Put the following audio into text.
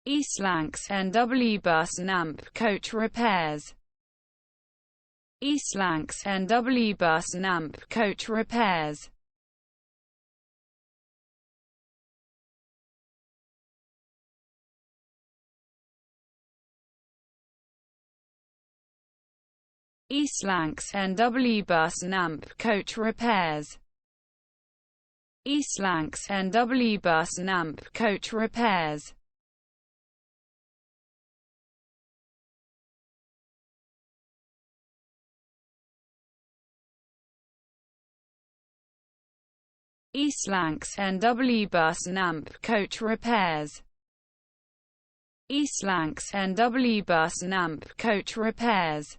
East Lancs NW Bus and AMP Coach Repairs. East Lancs NW Bus and AMP Coach Repairs. East Lancs NW Bus and AMP Coach Repairs. East Lancs NW Bus and AMP Coach Repairs. East Lancs NW Bus and AMP Coach Repairs. East Lancs NW Bus and AMP Coach Repairs.